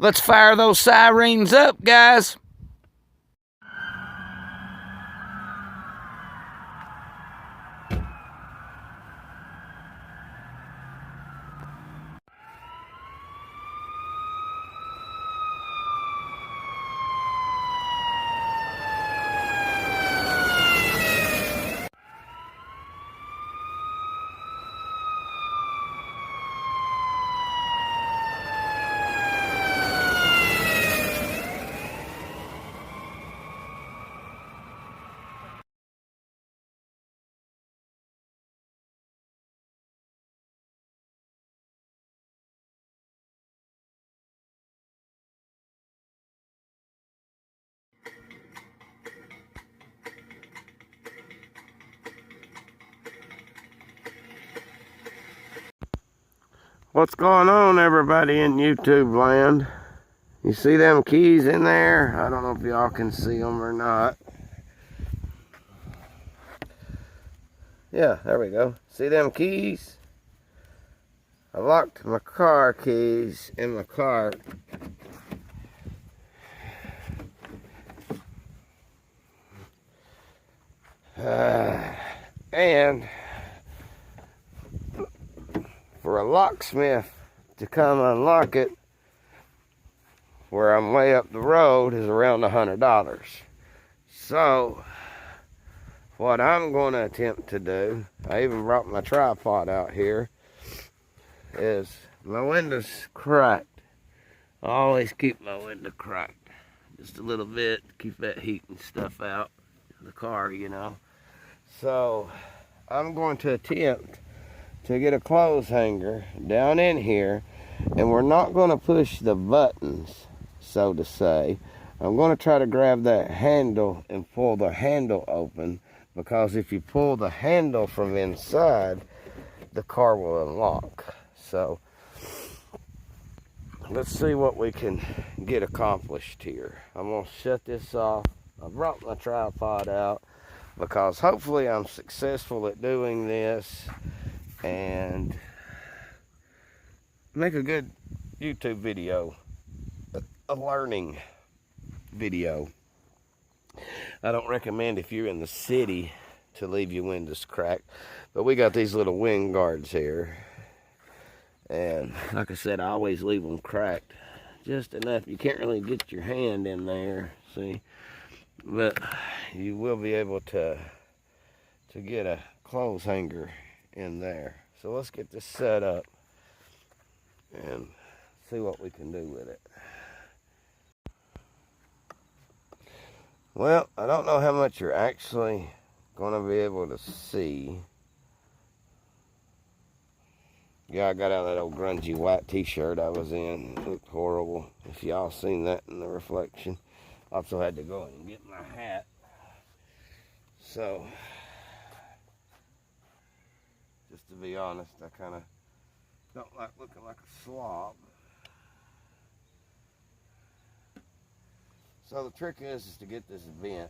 Let's fire those sirens up, guys. What's going on, everybody in YouTube land? You see them keys in there? I don't know if y'all can see them or not. Yeah, there we go. See them keys? I locked my car keys in my car. And for a locksmith to come unlock it, where I'm way up the road, is around $100. So what I'm going to attempt to do, I even brought my tripod out here, is my window's cracked. I always keep my window cracked just a little bit to keep that heat and stuff out of the car, you know. So I'm going to attempt to get a clothes hanger down in here, and we're not going to push the buttons, so to say. I'm going to try to grab that handle and pull the handle open, because if you pull the handle from inside, the car will unlock. So let's see what we can get accomplished here. I'm going to shut this off. I brought my tripod out because hopefully I'm successful at doing this and make a good YouTube video, a learning video. I don't recommend, if you're in the city, to leave your windows cracked, but we got these little wind guards here, and like I said, I always leave them cracked just enough. You can't really get your hand in there, see, but you will be able to get a clothes hanger in there. So let's get this set up and see what we can do with it. Well, I don't know how much you're actually going to be able to see. Yeah, I got out of that old grungy white t-shirt I was in. It looked horrible. If y'all seen that in the reflection. Also had to go and get my hat. So, just to be honest, I kind of don't like looking like a slob. So the trick is to get this bent.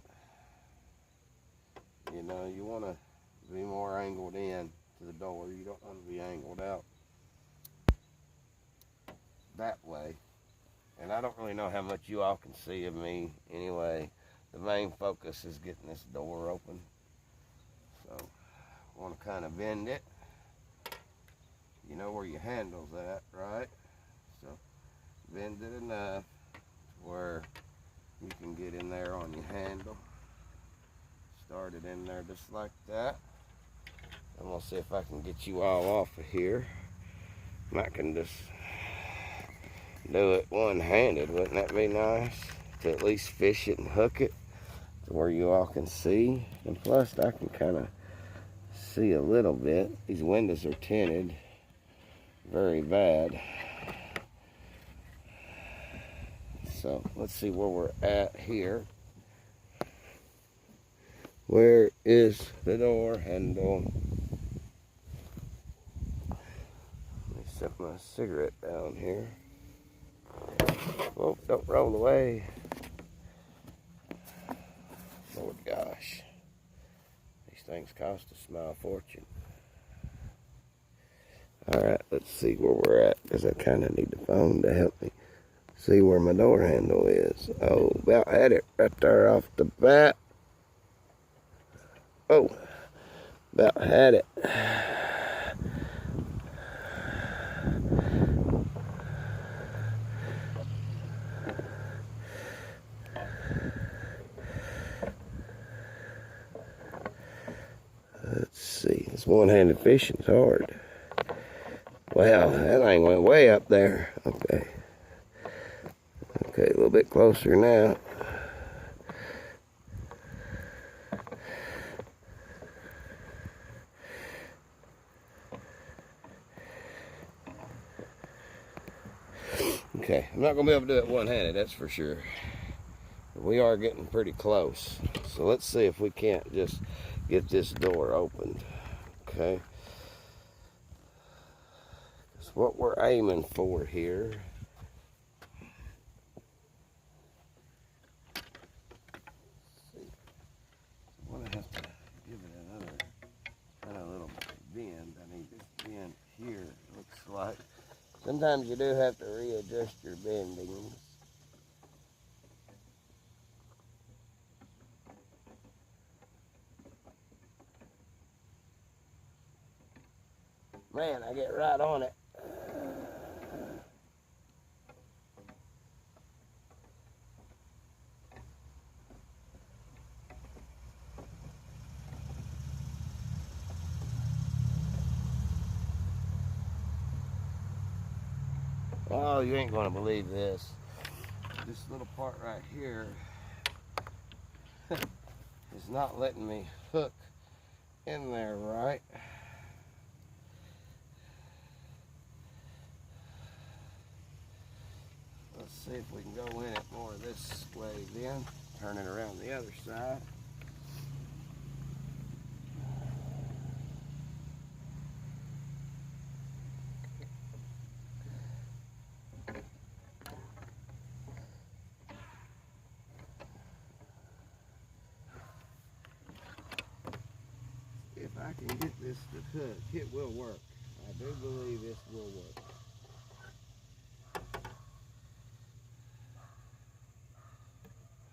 You know, you want to be more angled in to the door. You don't want to be angled out that way. And I don't really know how much you all can see of me anyway. The main focus is getting this door open. So I want to kind of bend it. You know where your handle's at, right? So bend it enough where you can get in there on your handle. Start it in there just like that. I'm going to see if I can get you all off of here. I can just do it one-handed. Wouldn't that be nice? To at least fish it and hook it to where you all can see. And plus I can kind of see a little bit. These windows are tinted very bad. So let's see where we're at here. Where is the door handle? Let me set my cigarette down here. Oh, don't roll away. Lord gosh. These things cost a small fortune. Alright, let's see where we're at, because I kind of need the phone to help me See where my door handle is. Oh, about had it right there off the bat. Oh, about had it. Let's see, this one-handed fishing's hard. Wow, that thing went way up there. Okay. Okay, a little bit closer now. Okay, I'm not going to be able to do it one-handed, that's for sure. But we are getting pretty close. So let's see if we can't just get this door opened. Okay. That's what we're aiming for here. I'm going to have to give it another little bend. I need this bend here, it looks like. Sometimes you do have to readjust your bendings. Man, I get right on it. Oh, you ain't gonna believe this. This little part right here is not letting me hook in there right. Let's see if we can go in it more this way then. Turn it around the other side. If I can get this to hook, it will work. I do believe this will work.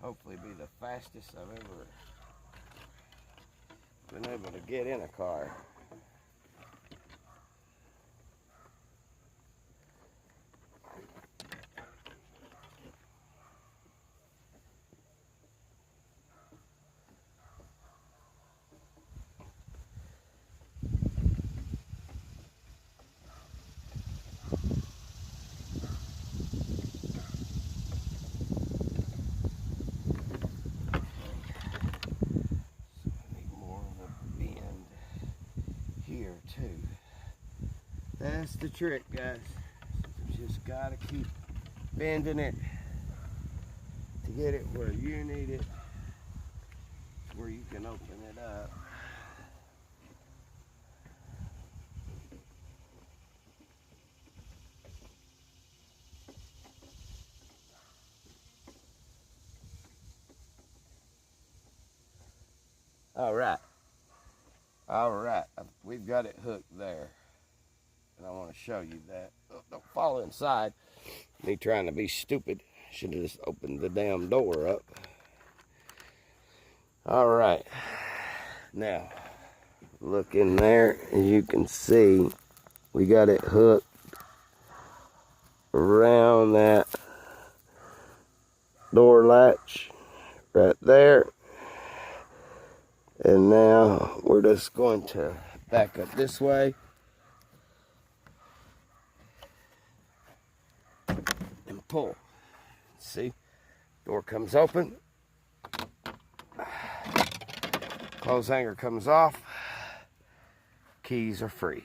Hopefully be the fastest I've ever been able to get in a car. Too. That's the trick, guys. You just gotta keep bending it to get it where you need it, where you can open it up. All right. All right, we've got it hooked there, and I want to show you that. Oh, don't fall inside. Me trying to be stupid. Should have just opened the damn door up. All right, now look in there, and you can see we got it hooked around that door latch right there. And now we're just going to back up this way and pull. See, door comes open, clothes hanger comes off, keys are free.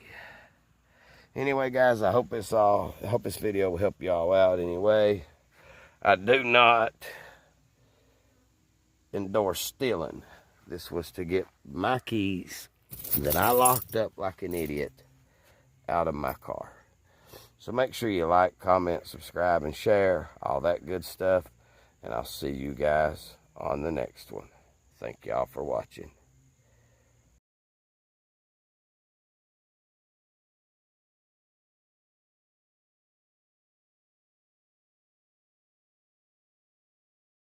Anyway, guys, I hope this video will help y'all out anyway. I do not endorse stealing. This was to get my keys that I locked up like an idiot out of my car. So make sure you like, comment, subscribe, and share, all that good stuff. And I'll see you guys on the next one. Thank y'all for watching.